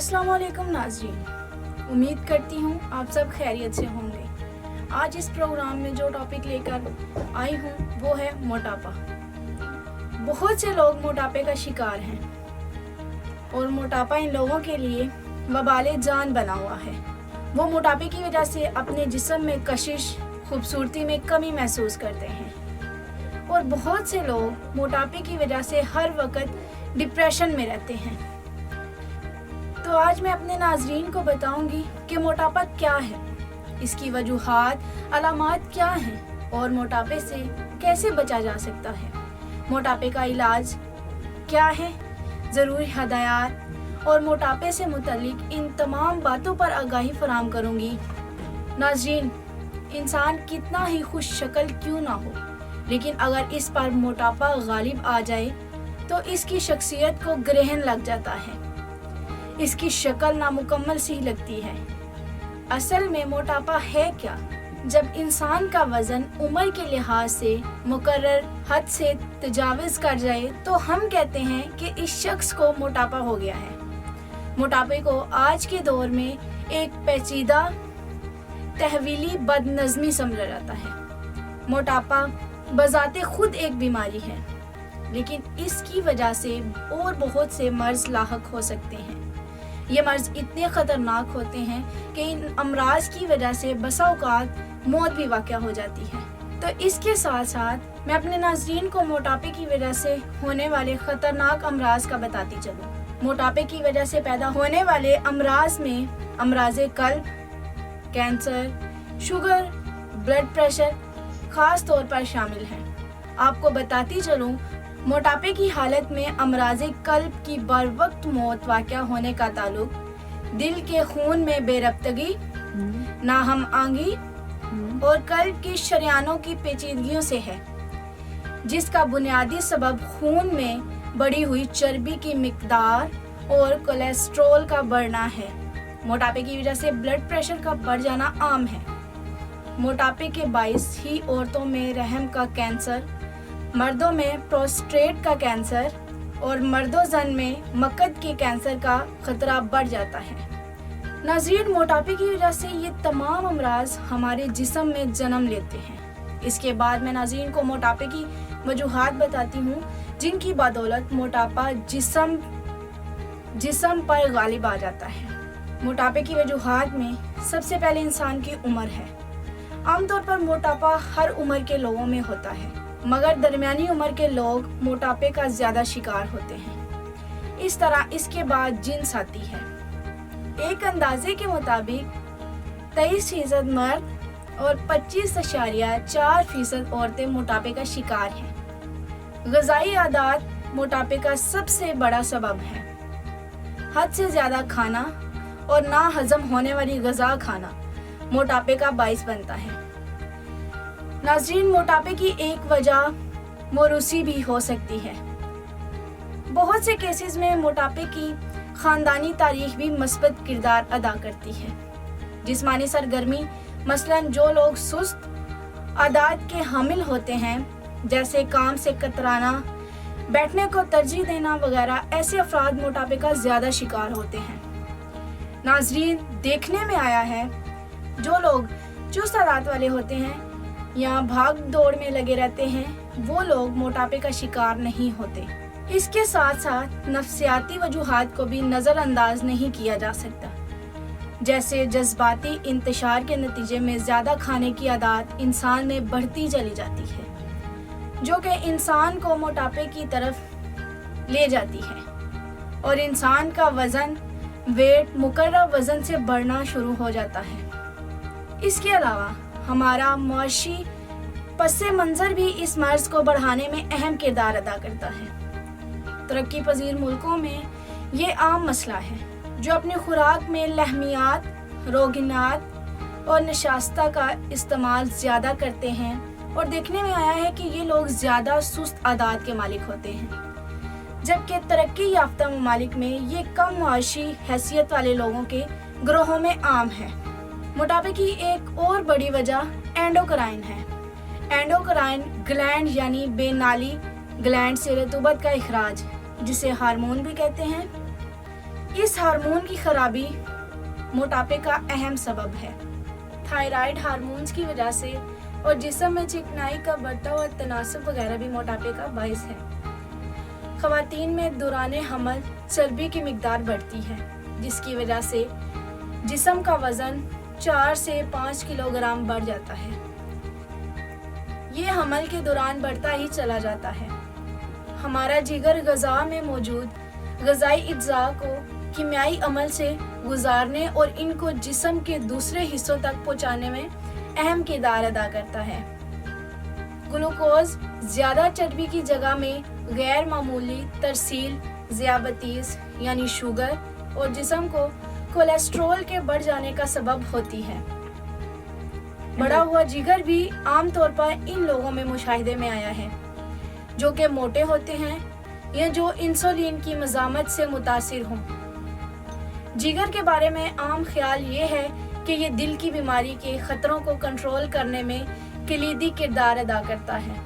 अस्सलाम वालेकुम नाज़रीन, उम्मीद करती हूँ आप सब खैरियत से होंगे। आज इस प्रोग्राम में जो टॉपिक लेकर आई हूँ वो है मोटापा। बहुत से लोग मोटापे का शिकार हैं और मोटापा इन लोगों के लिए वबाले जान बना हुआ है। वो मोटापे की वजह से अपने जिस्म में कशिश, खूबसूरती में कमी महसूस करते हैं और बहुत से लोग मोटापे की वजह से हर वक्त डिप्रेशन में रहते हैं। तो आज मैं अपने नाज़रीन को बताऊंगी कि मोटापा क्या है, इसकी वजूहात, अलामात क्या हैं और मोटापे से कैसे बचा जा सकता है। मोटापे का इलाज क्या है, ज़रूरी हदायत और मोटापे से मुतल्लिक इन तमाम बातों पर आगाही फराहम करूंगी। नाज़रीन, इंसान कितना ही खुश शक्ल क्यों ना हो, लेकिन अगर इस पर मोटापा गालिब आ जाए तो इसकी शख्सियत को ग्रहण लग जाता है, इसकी शक्ल नामुकम्मल सी लगती है। असल में मोटापा है क्या? जब इंसान का वजन उम्र के लिहाज से मुकर्रर हद से तजाविज़ कर जाए तो हम कहते हैं कि इस शख्स को मोटापा हो गया है। मोटापे को आज के दौर में एक पेचीदा तहवीली बदनज़मी समझा जाता है। मोटापा बज़ाते खुद एक बीमारी है, लेकिन इसकी वजह से और बहुत से मर्ज़ लाहक हो सकते हैं। ये मर्ज़ इतने ख़तरनाक होते हैं कि इन अमराज की वजह से बसा औक़ात मौत भी वाक़या हो जाती है। तो इसके साथ साथ मैं अपने नाज़रीन को मोटापे की वजह से होने वाले ख़तरनाक अमराज का बताती चलूँ। मोटापे की वजह से पैदा होने वाले अमराज में अमराज़े क़ल्ब, कैंसर, शुगर, ब्लड प्रेशर ख़ास तौर पर शामिल हैं। आपको बताती चलूँ, मोटापे की हालत में अमराज़े क़ल्ब की बर वक्त मौत वाक़या होने का ताल्लुक दिल के खून में बेरब्तगी, नाहम आंगी और क़ल्ब की शरियानों की पेचीदगियों से है, जिसका बुनियादी सबब खून में बढ़ी हुई चर्बी की मिक़दार और कोलेस्ट्रॉल का बढ़ना है। मोटापे की वजह से ब्लड प्रेशर का बढ़ जाना आम है। मोटापे के बाइस ही औरतों में रहम का कैंसर, मर्दों में प्रोस्टेट का कैंसर और मर्दों-ज़न में मकद के कैंसर का खतरा बढ़ जाता है। नाज़रीन, मोटापे की वजह से ये तमाम अमराज हमारे जिस्म में जन्म लेते हैं। इसके बाद मैं नाज़रीन को मोटापे की वजूहात बताती हूँ, जिनकी बदौलत मोटापा जिस्म पर गालिब आ जाता है। मोटापे की वजूहात में सबसे पहले इंसान की उम्र है। आमतौर पर मोटापा हर उम्र के लोगों में होता है, मगर दरमियानी उम्र के लोग मोटापे का ज़्यादा शिकार होते हैं। इस तरह इसके बाद जिन्स आती है। एक अंदाजे के मुताबिक 23% मर्द और 25.4% औरतें मोटापे का शिकार हैं। ग़िज़ाई आदात मोटापे का सबसे बड़ा सबब है। हद से ज़्यादा खाना और ना हज़म होने वाली ग़िज़ा खाना मोटापे का बाइस बनता है। नाज़रीन, मोटापे की एक वजह मोरूसी भी हो सकती है। बहुत से केसेस में मोटापे की ख़ानदानी तारीख भी मस्बत किरदार अदा करती है। जिस्मानी सरगर्मी, मसलन जो लोग सुस्त आदात के हामिल होते हैं, जैसे काम से कतराना, बैठने को तरजीह देना वगैरह, ऐसे अफराद मोटापे का ज़्यादा शिकार होते हैं। नाज़रीन, देखने में आया है जो लोग चुस्त आदात वाले होते हैं या भाग दौड़ में लगे रहते हैं, वो लोग मोटापे का शिकार नहीं होते। इसके साथ साथ नफ्सियाती वजूहात को भी नज़रअंदाज नहीं किया जा सकता, जैसे जज्बाती इंतशार के नतीजे में ज़्यादा खाने की आदत इंसान में बढ़ती चली जाती है, जो कि इंसान को मोटापे की तरफ ले जाती है और इंसान का वज़न वेट मुकर्रर वज़न से बढ़ना शुरू हो जाता है। इसके अलावा हमारा मुआशी पस मंज़र भी इस मर्ज़ को बढ़ाने में अहम किरदार अदा करता है। तरक्की पजीर मुल्कों में ये आम मसला है, जो अपनी खुराक में लहमियात, रोगिनात और नशास्ता का इस्तेमाल ज़्यादा करते हैं और देखने में आया है कि ये लोग ज़्यादा सुस्त आदात के मालिक होते हैं, जबकि तरक्की याफ्ता ममालिक में ये कम मुआशी हैसियत वाले लोगों के ग्रोहों में आम है। मोटापे की एक और बड़ी वजह एंडोक्राइन है। एंडोक्राइन ग्लैंड यानी बेनाली ग्लैंड से रतूबत का इखराज, जिसे हार्मोन भी कहते हैं, इस हार्मोन की खराबी मोटापे का अहम सबब है। थायराइड हार्मोन्स की वजह से और जिस्म में चिकनाई का बढ़ता हुआ तनासुब वगैरह भी मोटापे का बाइस है। ख़वातीन में दौरान हमल चर्बी की मिकदार बढ़ती है, जिसकी वजह से जिस्म का वज़न 4 से 5 किलोग्राम बढ़ जाता है। ये हमल के दौरान बढ़ता ही चला जाता है। हमारा जिगर ग़ज़ा में मौजूद ग़ज़ाई अज्जा को कीमियाई अमल से गुजारने और इनको जिस्म के दूसरे हिस्सों तक पहुंचाने में अहम किरदार अदा करता है। ग्लूकोज ज़्यादा चर्बी की जगह में गैर मामूली तरसील ज़ियाबतीस यानी शुगर और जिस्म को कोलेस्ट्रॉल के बढ़ जाने का सबब होती है। बढ़ा हुआ जिगर भी आमतौर पर इन लोगों में मुशाहिदे में आया है जो कि मोटे होते हैं या जो इंसुलिन की मज़ामत से मुतासिर हों। जिगर के बारे में आम ख्याल ये है कि ये दिल की बीमारी के ख़तरों को कंट्रोल करने में कलीदी किरदार अदा करता है।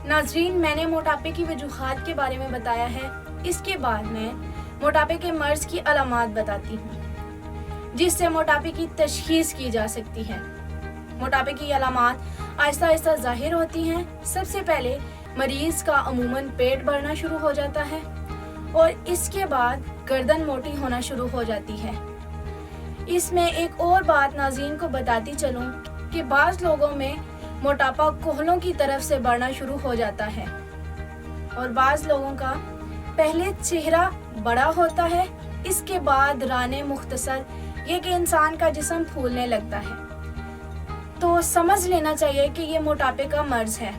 नाज़रीन, मैंने मोटापे की वजूहात के बारे में बताया है। इसके बाद मैं मोटापे के मर्ज़ की अलामात बताती हूँ जिससे मोटापे की तशख़ीस की जा सकती है। मोटापे की अलामात आहिस्ता आहिस्ता ज़ाहिर होती हैं। सबसे पहले मरीज़ का अमूमन पेट बढ़ना शुरू हो जाता है और इसके बाद गर्दन मोटी होना शुरू हो जाती है। इसमें एक और बात नाज़रीन को बताती चलूँ कि बाज़ लोगों में मोटापा कोहलों की तरफ से बढ़ना शुरू हो जाता है और बाज़ लोगों का पहले चेहरा बड़ा होता है, इसके बाद राने मुख्तसर, ये कि इंसान का जिस्म फूलने लगता है। तो समझ लेना चाहिए कि ये मोटापे का मर्ज़ है।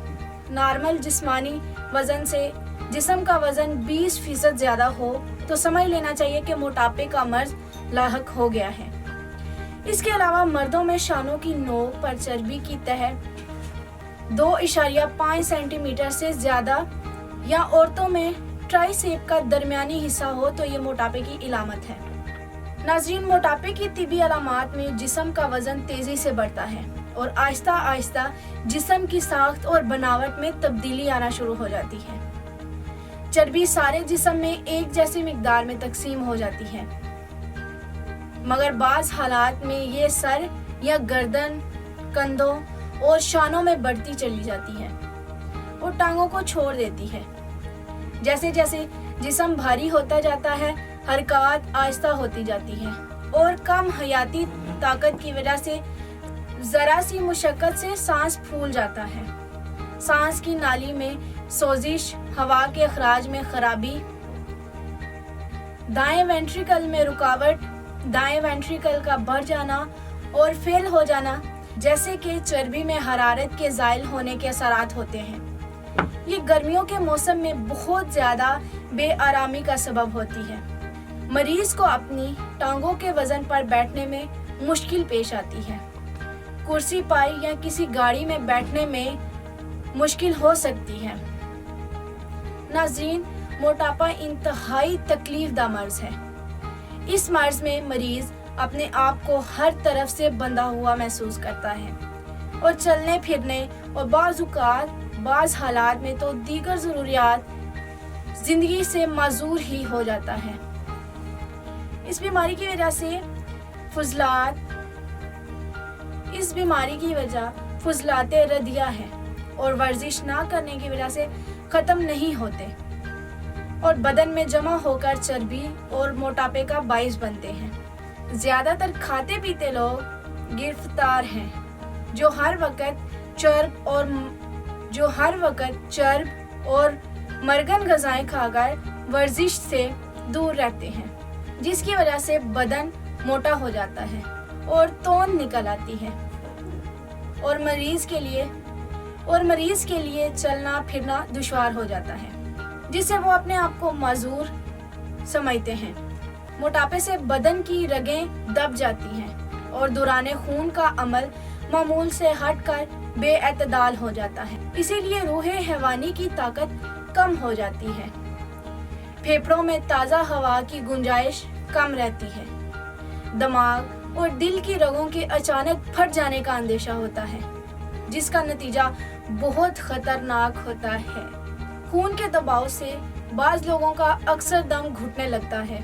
नॉर्मल जिस्मानी वज़न से जिस्म का वज़न 20% ज़्यादा हो तो समझ लेना चाहिए कि मोटापे का मर्ज़ लाहक हो गया है। इसके अलावा मर्दों में शानों की नोक पर चर्बी की तह 2.5 सेंटीमीटर से ज़्यादा या औरतों में ट्राइसेप का दरमियानी हिस्सा हो तो ये मोटापे की इलामत है। नाज़रीन, मोटापे की तिबी अलामात में जिस्म का वज़न तेज़ी से बढ़ता है और आहिस्ता आहिस्ता जिस्म की साख्त और बनावट में तब्दीली आना शुरू हो जाती है। चर्बी सारे जिस्म में एक जैसी मिकदार में तकसीम हो जाती है, मगर बाज़ हालात में ये सर या गर्दन, कंधों और शानों में बढ़ती चली जाती है और टांगों को छोड़ देती है। जैसे जैसे जिस्म भारी होता जाता है, हरकत आहिस्ता होती जाती है और कम हयाती ताकत की वजह से ज़रा सी मुशक्क़त से सांस फूल जाता है। सांस की नाली में सोजिश, हवा के अखराज में खराबी, दाएं वेंट्रिकल में रुकावट, दाएं वेंट्रिकल का बढ़ जाना और फेल हो जाना जैसे कि चर्बी में हरारत के ज़ाइल होने के असरात होते हैं। ये गर्मियों के मौसम में बहुत ज़्यादा बेआरामी का सबब होती है। मरीज़ को अपनी टांगों के वज़न पर बैठने में मुश्किल पेश आती है। कुर्सी पाई या किसी गाड़ी में बैठने में मुश्किल हो सकती है। नाज़रीन, मोटापा इंतहाई तकलीफ़दा मर्ज़ है। इस मर्ज़ में मरीज़ अपने आप को हर तरफ से बंधा हुआ महसूस करता है और चलने फिरने और बाज़ हालात में तो दीगर ज़रूरियात ज़िंदगी से माजूर ही हो जाता है। इस बीमारी की वजह फुज़लाते रदिया है और वर्जिश ना करने की वजह से ख़त्म नहीं होते और बदन में जमा होकर चर्बी और मोटापे का बाइस बनते हैं। ज़्यादातर खाते पीते लोग गिरफ्तार हैं जो हर वक्त चर्ब और मरगन ग़िज़ाएं खाकर वर्जिश से दूर रहते हैं, जिसकी वजह से बदन मोटा हो जाता है और तौन निकल आती है और मरीज़ के लिए चलना फिरना दुश्वार हो जाता है, जिससे वो अपने आप को माजूर समझते हैं। मोटापे से बदन की रगें दब जाती हैं और दौरान खून का अमल मामूल से हटकर बेअतदाल हो जाता है। इसीलिए रूह हैवानी की ताकत कम हो जाती है। फेफड़ों में ताज़ा हवा की गुंजाइश कम रहती है। दिमाग और दिल की रगों के अचानक फट जाने का अंदेशा होता है, जिसका नतीजा बहुत खतरनाक होता है। खून के दबाव से बाज़ लोगों का अक्सर दम घुटने लगता है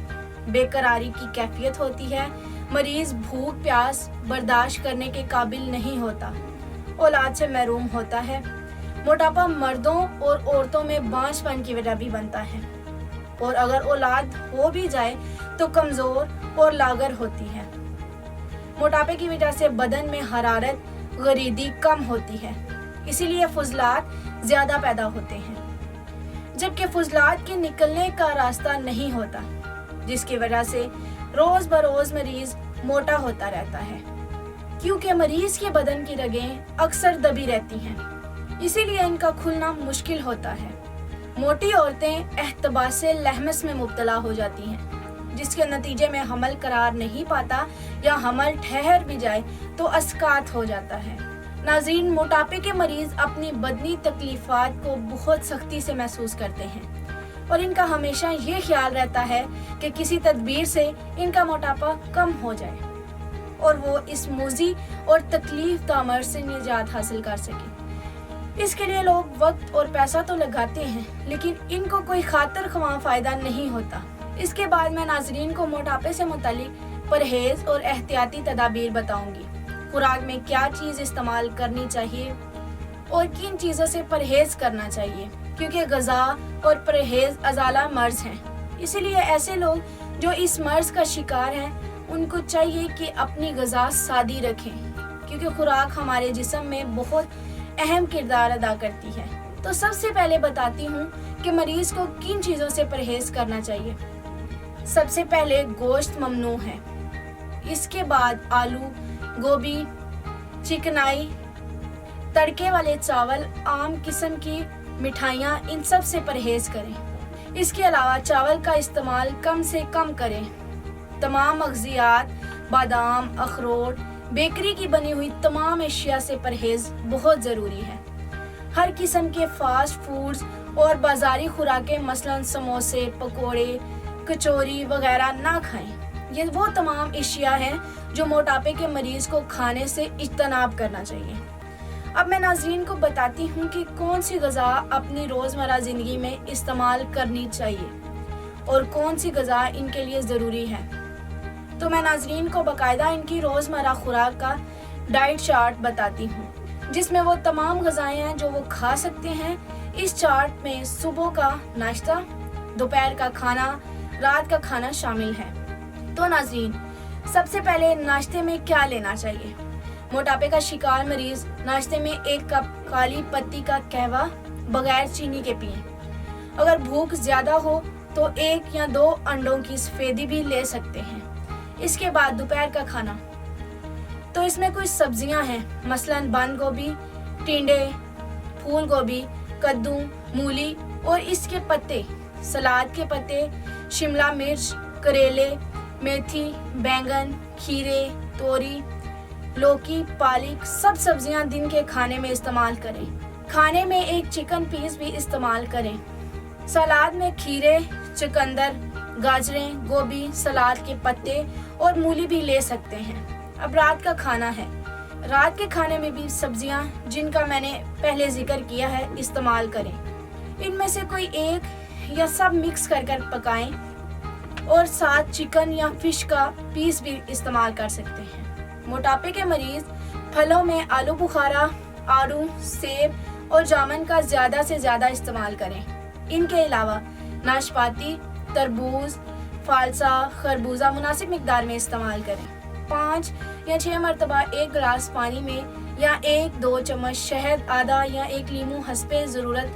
बेकरारी की कैफियत होती है, मरीज भूख प्यास बर्दाश्त करने के काबिल नहीं होता, औलाद से महरूम होता है। मोटापा मर्दों और औरतों में बांझपन की वजह भी बनता है, और अगर औलाद हो भी जाए तो कमज़ोर और लागर होती है। मोटापे की वजह से बदन में हरारत गरीदी कम होती है, इसीलिए फुजलात ज़्यादा पैदा होते हैं, जबकि फुजलात के निकलने का रास्ता नहीं होता, जिसकी वजह से रोज़ बरोज़ मरीज़ मोटा होता रहता है, क्योंकि मरीज़ के बदन की रगें अक्सर दबी रहती हैं, इसीलिए इनका खुलना मुश्किल होता है। मोटी औरतें एहतबासे लहमस में मुब्तला हो जाती हैं, जिसके नतीजे में हमल करार नहीं पाता या हमल ठहर भी जाए तो अस्कात हो जाता है। नाज़रीन, मोटापे के मरीज़ अपनी बदनी तकलीफ़ात को बहुत सख्ती से महसूस करते हैं और इनका हमेशा ये ख्याल रहता है कि किसी तदबीर से इनका मोटापा कम हो जाए और वो इस मुज़ी और तकलीफ दामर से निजात हासिल कर सके। इसके लिए लोग वक्त और पैसा तो लगाते हैं, लेकिन इनको कोई खातिर ख्वाह फ़ायदा नहीं होता। इसके बाद मैं नाज़रीन को मोटापे से मुतालिक परहेज़ और एहतियाती तदाबीर बताऊंगी। खुराक में क्या चीज़ इस्तेमाल करनी चाहिए और किन चीज़ों से परहेज़ करना चाहिए, क्योंकि ग़िज़ा और परहेज़ अज़ाला मर्ज़ हैं। इसीलिए ऐसे लोग जो इस मर्ज़ का शिकार हैं उनको चाहिए कि अपनी ग़िज़ा सादी रखें, क्योंकि खुराक हमारे जिस्म में बहुत अहम किरदार अदा करती है। तो सबसे पहले बताती हूँ कि मरीज़ को किन चीज़ों से परहेज़ करना चाहिए। सबसे पहले गोश्त ममनू है, इसके बाद आलू, गोभी, चिकनाई, तड़के वाले चावल, आम किस्म की मिठाइयाँ, इन सब से परहेज़ करें। इसके अलावा चावल का इस्तेमाल कम से कम करें। तमाम मग़ज़ियात, बादाम, अखरोट, बेकरी की बनी हुई तमाम अशिया से परहेज़ बहुत ज़रूरी है। हर किस्म के फास्ट फूड्स और बाज़ारी खुराकें मसलन समोसे, पकोड़े, कचौरी वगैरह ना खाएं। ये वो तमाम अशिया हैं जो मोटापे के मरीज़ को खाने से इज्तनाब करना चाहिए। अब मैं नाज़रीन को बताती हूँ कि कौन सी ग़िज़ा अपनी रोज़मर्रा ज़िंदगी में इस्तेमाल करनी चाहिए और कौन सी ग़िज़ा इनके लिए ज़रूरी है। तो मैं नाज़रीन को बाकायदा इनकी रोज़मर्रा खुराक का डाइट चार्ट बताती हूँ, जिसमें वो तमाम ग़िज़ाएँ हैं जो वो खा सकते हैं। इस चार्ट में सुबह का नाश्ता, दोपहर का खाना, रात का खाना शामिल है। तो नाज़रीन, सबसे पहले नाश्ते में क्या लेना चाहिए। मोटापे का शिकार मरीज़ नाश्ते में 1 कप काली पत्ती का कहवा बगैर चीनी के पिएं। अगर भूख ज़्यादा हो तो 1 या 2 अंडों की सफ़ेदी भी ले सकते हैं। इसके बाद दोपहर का खाना, तो इसमें कुछ सब्जियां हैं, मसलन बंद गोभी, टिंडे, फूल गोभी, कद्दू, मूली और इसके पत्ते, सलाद के पत्ते, शिमला मिर्च, करेले, मेथी, बैंगन, खीरे, तोरी, लौकी, पालक, सब सब्जियां दिन के खाने में इस्तेमाल करें। खाने में 1 चिकन पीस भी इस्तेमाल करें। सलाद में खीरे, चुकंदर, गाजरें, गोभी, सलाद के पत्ते और मूली भी ले सकते हैं। अब रात का खाना है। रात के खाने में भी सब्जियां जिनका मैंने पहले जिक्र किया है इस्तेमाल करें। इनमें से कोई एक या सब मिक्स कर पकाएं और साथ चिकन या फिश का पीस भी इस्तेमाल कर सकते हैं। मोटापे के मरीज फलों में आलू बुखारा, आड़ू, सेब और जामुन का ज़्यादा से ज़्यादा इस्तेमाल करें। इनके अलावा नाशपाती, तरबूज, फालसा, खरबूजा मुनासिब मिकदार में इस्तेमाल करें। 5 या 6 मरतबा 1 गिलास पानी में या 1-2 चम्मच शहद, आधा या 1 लीमू हस्बे ज़रूरत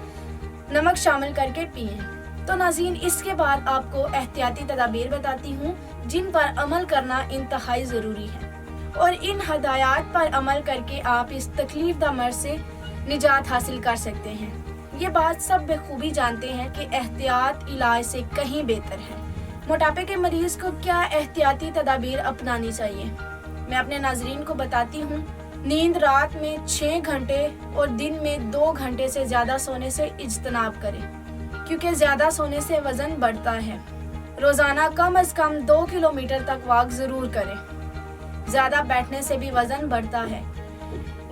नमक शामिल करके पिएं। तो नाज़रीन, इसके बाद आपको एहतियाती तदाबीर बताती हूँ जिन पर अमल करना इंतहाई ज़रूरी है, और इन हदायत पर अमल करके आप इस तकलीफ दा मर्ज़ से निजात हासिल कर सकते हैं। ये बात सब बखूबी जानते हैं कि एहतियात इलाज से कहीं बेहतर है। मोटापे के मरीज़ को क्या एहतियाती तदाबीर अपनानी चाहिए, मैं अपने नाज़रीन को बताती हूँ। नींद रात में 6 घंटे और दिन में 2 घंटे से ज़्यादा सोने से इज्तनाब करें, क्योंकि ज़्यादा सोने से वज़न बढ़ता है। रोज़ाना कम अज़ कम 2 किलोमीटर तक वॉक ज़रूर करें। ज़्यादा बैठने से भी वज़न बढ़ता है।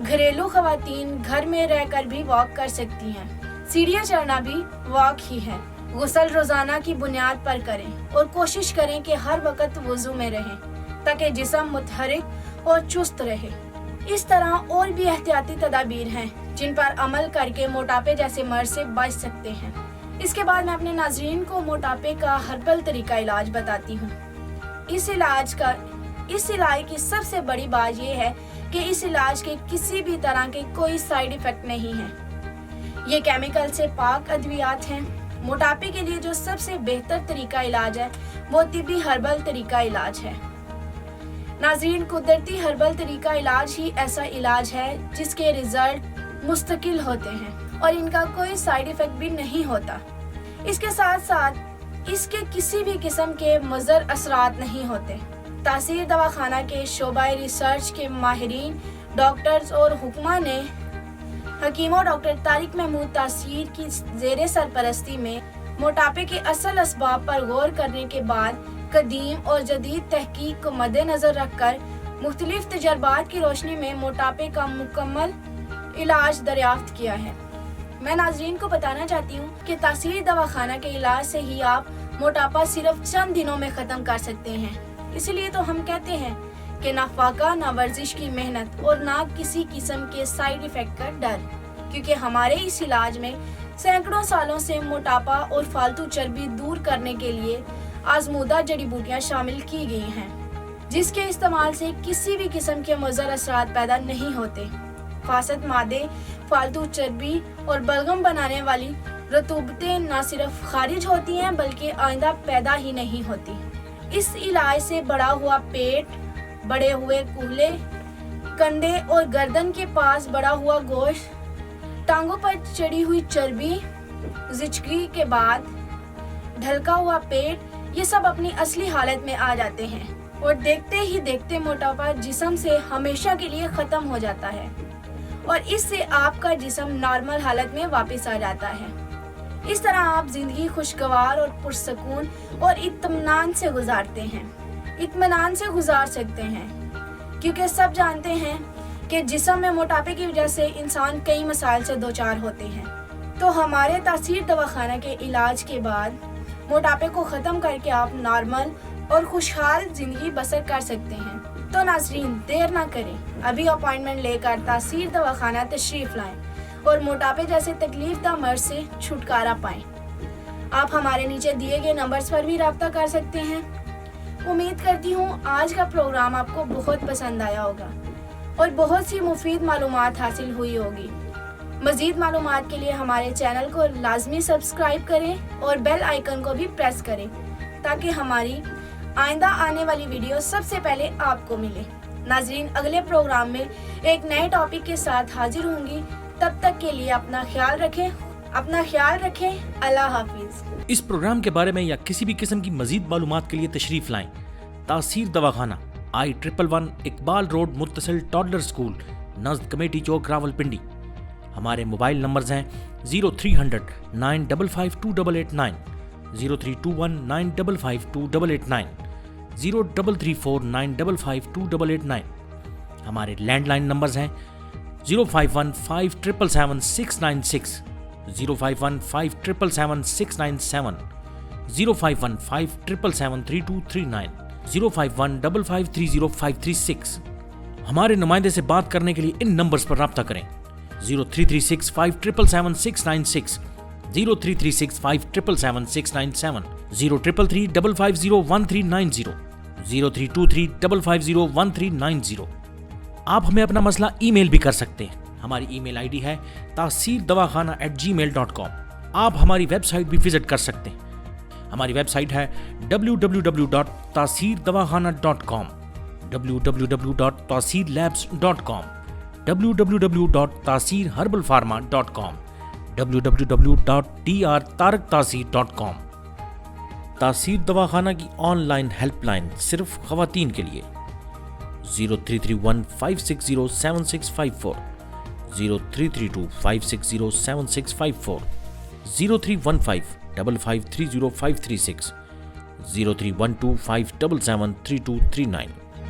घरेलू ख़वातीन घर में रहकर भी वॉक कर सकती हैं। सीढ़ियाँ चढ़ना भी वॉक ही है, गुस्ल रोज़ाना की बुनियाद पर करें और कोशिश करें कि हर वक्त वज़ू में रहें ताकि जिस्म मुतहरिक और चुस्त रहे। इस तरह और भी एहतियाती तदाबीर हैं जिन पर अमल करके मोटापे जैसे मर्ज से बच सकते हैं। इसके बाद मैं अपने नाज़रीन को मोटापे का हर्बल तरीका इलाज बताती हूँ। इस इलाज की सबसे बड़ी बात यह है कि इस इलाज के किसी भी तरह के कोई साइड इफ़ेक्ट नहीं है। ये केमिकल से पाक अद्वियात हैं। मोटापे के लिए जो सबसे बेहतर तरीका इलाज है वो तिब्बी हर्बल तरीका इलाज है। नाज़रीन, कुदरती हर्बल तरीका इलाज ही ऐसा इलाज है जिसके रिजल्ट मुस्तकिल होते हैं और इनका कोई साइड इफ़ेक्ट भी नहीं होता। इसके साथ साथ इसके किसी भी किस्म के मुज़र असरात नहीं होते। तासीर दवाखाना के शोबाए रिसर्च के माहिरीन, डॉक्टर्स और हुक्मा ने हकीमों डॉक्टर तारिक महमूद तासीर की ज़ेरे सरपरस्ती में मोटापे के असल असबाब पर गौर करने के बाद कदीम और जदीद तहकीक को मद्देनज़र रखकर मुख्तलिफ तजर्बात की रोशनी में मोटापे का मुकम्मल इलाज दरियाफ्त किया है। मैं नाज़रीन को बताना चाहती हूँ कि तासीर दवाखाना के इलाज से ही आप मोटापा सिर्फ चंद दिनों में ख़त्म कर सकते हैं। इसलिए तो हम कहते हैं कि ना फाका, ना वर्जिश की मेहनत और ना किसी किस्म के साइड इफ़ेक्ट का डर, क्योंकि हमारे इस इलाज में सैकड़ों सालों से मोटापा और फालतू चर्बी दूर करने के लिए आजमूदा जड़ी बूटियाँ शामिल की गई हैं, जिसके इस्तेमाल से किसी भी किस्म के मुज़र असरात पैदा नहीं होते। फासद मादे, फालतू चर्बी और बलगम बनाने वाली रतूबतें न सिर्फ खारिज होती हैं बल्कि आइंदा पैदा ही नहीं होती। इस इलाज से बढ़ा हुआ पेट, बड़े हुए कूल्हे, कंधे और गर्दन के पास बढ़ा हुआ गोश्त, टांगों पर चढ़ी हुई चर्बी, ज़िचकी के बाद ढलका हुआ पेट, ये सब अपनी असली हालत में आ जाते हैं और देखते ही देखते मोटापा जिस्म से हमेशा के लिए ख़त्म हो जाता है और इससे आपका जिस्म नॉर्मल हालत में वापस आ जाता है। इस तरह आप जिंदगी खुशगवार और पुरसकून और इत्मीनान से गुजार सकते हैं, क्योंकि सब जानते हैं कि जिस्म में मोटापे की वजह से इंसान कई मसाइल से दोचार होते हैं। तो हमारे तासीर दवाखाना के इलाज के बाद मोटापे को ख़त्म करके आप नॉर्मल और खुशहाल जिंदगी बसर कर सकते हैं। तो नाज़रीन, देर ना करें, अभी अपॉइंटमेंट लेकर तासीर दवाखाना तशरीफ़ लाएं और मोटापे जैसे तकलीफदा मर्ज से छुटकारा पाएं। आप हमारे नीचे दिए गए नंबर्स पर भी रब्ता कर सकते हैं। उम्मीद करती हूँ आज का प्रोग्राम आपको बहुत पसंद आया होगा और बहुत सी मुफीद मालूमात हासिल हुई होगी। मज़ीद मालूमात के लिए हमारे चैनल को लाजमी सब्सक्राइब करें और बेल आइकन को भी प्रेस करें ताकि हमारी आइंदा आने वाली वीडियो सबसे पहले आपको मिले। नाज़रीन, अगले प्रोग्राम में एक नए टॉपिक के साथ हाजिर होंगी। तब तक के लिए अपना ख्याल रखें। अल्लाह हाफिज। इस प्रोग्राम के बारे में या किसी भी किस्म की मजीद मालूमात के लिए तशरीफ लाएं। तासीर दवाखाना, I111 इकबाल रोड, मुत्तसिल टॉडलर स्कूल, नज़द कमेटी चौक, रावलपिंडी। हमारे मोबाइल नंबर्स हैं 0300 955 2889, 0321 955 2889, 0334 955 2889। हमारे लैंडलाइन नंबर्स हैं 051 577 696, 051 577 697, 051 577 3239, 051 5530 हमारे नुमाइंदे से बात करने के लिए इन नंबर्स पर राब्ता करें 0336 577 696, 0336 577 697, 0333 550 1390, 0323 550 1390। आप हमें अपना मसला ईमेल भी कर सकते हैं। हमारी ईमेल आईडी है taseerdawkhana@gmail.com। आप हमारी वेबसाइट भी विजिट कर सकते हैं। हमारी वेबसाइट है www.taseerdawkhana.com, www.taseerlabs.com, www.taseerherbalpharma.com, www.drtaraktaseer.com। तासीर दवाखाना की ऑनलाइन हेल्पलाइन सिर्फ खवातीन के लिए 0331 560 7654, 0332 560 7654, 0315 5530 536, 0312 577 3239।